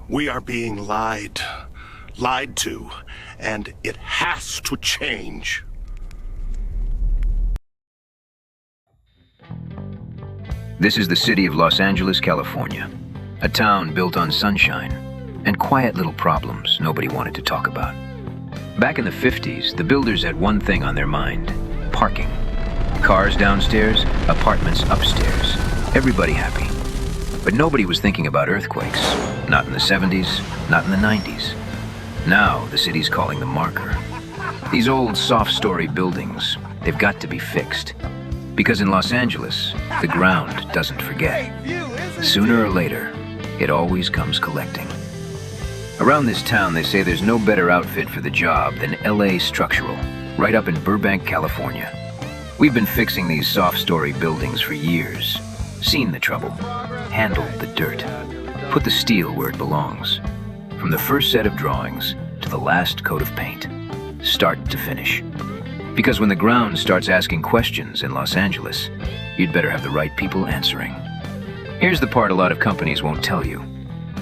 We are being lied to, and it has to change. This is the city of Los Angeles, California, a town built on sunshine and quiet little problems nobody wanted to talk about. Back in the 50s, the builders had one thing on their mind: parking. Cars downstairs, apartments upstairs. Everybody happy. But nobody was thinking about earthquakes. Not in the 70s, not in the 90s. Now the city's calling them marker. These old soft-story buildings, they've got to be fixed. Because in Los Angeles, the ground doesn't forget. Sooner or later, it always comes collecting. Around this town, they say there's no better outfit for the job than LA Structural, right up in Burbank, California. We've been fixing these soft-story buildings for years. Seen the trouble, handled the dirt, put the steel where it belongs. From the first set of drawings to the last coat of paint, start to finish. Because when the ground starts asking questions in Los Angeles, you'd better have the right people answering. Here's the part a lot of companies won't tell you.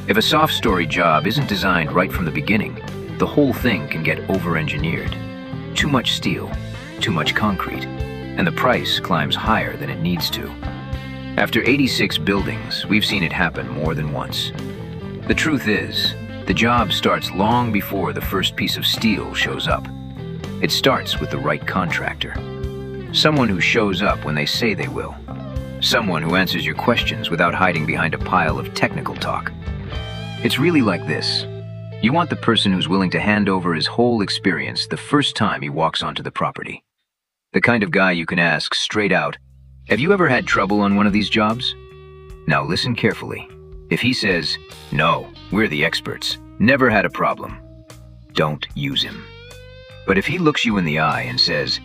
If a soft-story job isn't designed right from the beginning, the whole thing can get over-engineered. Too much steel, too much concrete, and the price climbs higher than it needs to. After 86 buildings, we've seen it happen more than once. The truth is, the job starts long before the first piece of steel shows up. It starts with the right contractor. Someone who shows up when they say they will. Someone who answers your questions without hiding behind a pile of technical talk. It's really like this. You want the person who's willing to hand over his whole experience the first time he walks onto the property. The kind of guy you can ask straight out, "Have you ever had trouble on one of these jobs?" Now listen carefully. If he says, "No, we're the experts, never had a problem," don't use him. But if he looks you in the eye and says,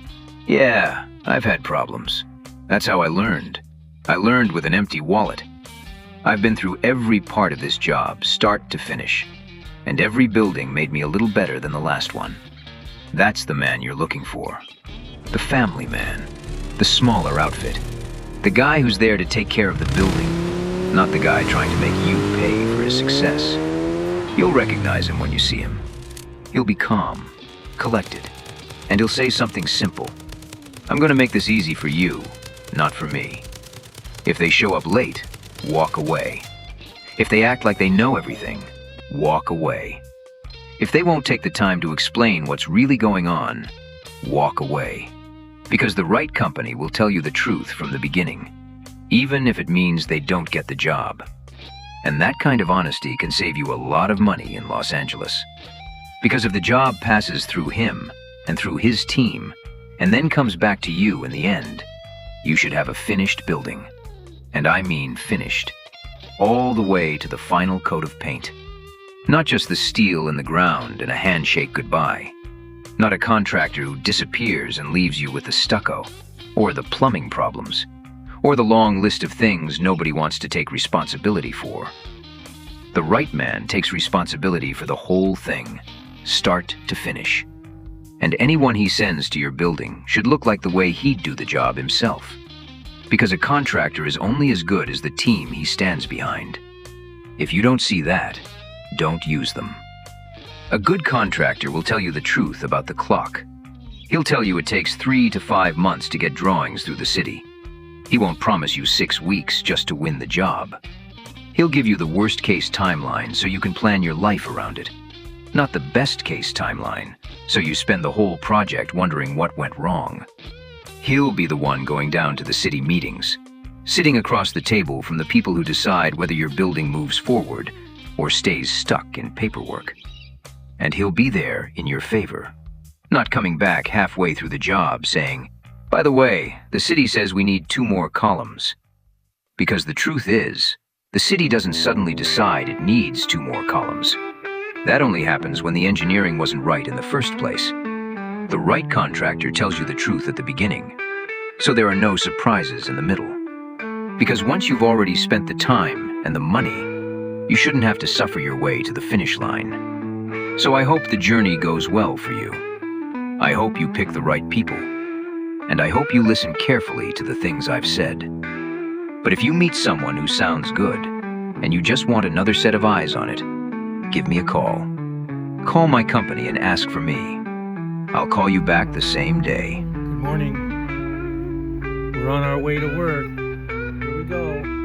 "Yeah, I've had problems. That's how I learned. I learned with an empty wallet. I've been through every part of this job, start to finish, and every building made me a little better than the last one." That's the man you're looking for. The family man. The smaller outfit. The guy who's there to take care of the building, not the guy trying to make you pay for his success. You'll recognize him when you see him. He'll be calm, collected, and he'll say something simple. "I'm going to make this easy for you, not for me." If they show up late, walk away. If they act like they know everything, walk away. If they won't take the time to explain what's really going on, walk away. Because the right company will tell you the truth from the beginning, even if it means they don't get the job. And that kind of honesty can save you a lot of money in Los Angeles. Because if the job passes through him and through his team, and then comes back to you in the end, you should have a finished building. And I mean finished. All the way to the final coat of paint. Not just the steel in the ground and a handshake goodbye. Not a contractor who disappears and leaves you with the stucco, or the plumbing problems, or the long list of things nobody wants to take responsibility for. The right man takes responsibility for the whole thing, start to finish. And anyone he sends to your building should look like the way he'd do the job himself. Because a contractor is only as good as the team he stands behind. If you don't see that, don't use them. A good contractor will tell you the truth about the clock. He'll tell you it takes 3 to 5 months to get drawings through the city. He won't promise you 6 weeks just to win the job. He'll give you the worst-case timeline so you can plan your life around it. Not the best-case timeline, so you spend the whole project wondering what went wrong. He'll be the one going down to the city meetings, sitting across the table from the people who decide whether your building moves forward or stays stuck in paperwork. And he'll be there in your favor, not coming back halfway through the job saying, "By the way, the city says we need 2 more columns." Because the truth is, the city doesn't suddenly decide it needs 2 more columns. That only happens when the engineering wasn't right in the first place. The right contractor tells you the truth at the beginning, so there are no surprises in the middle. Because once you've already spent the time and the money, you shouldn't have to suffer your way to the finish line. So I hope the journey goes well for you. I hope you pick the right people. And I hope you listen carefully to the things I've said. But if you meet someone who sounds good, and you just want another set of eyes on it, give me a call. Call my company and ask for me. I'll call you back the same day. Good morning. We're on our way to work. Here we go.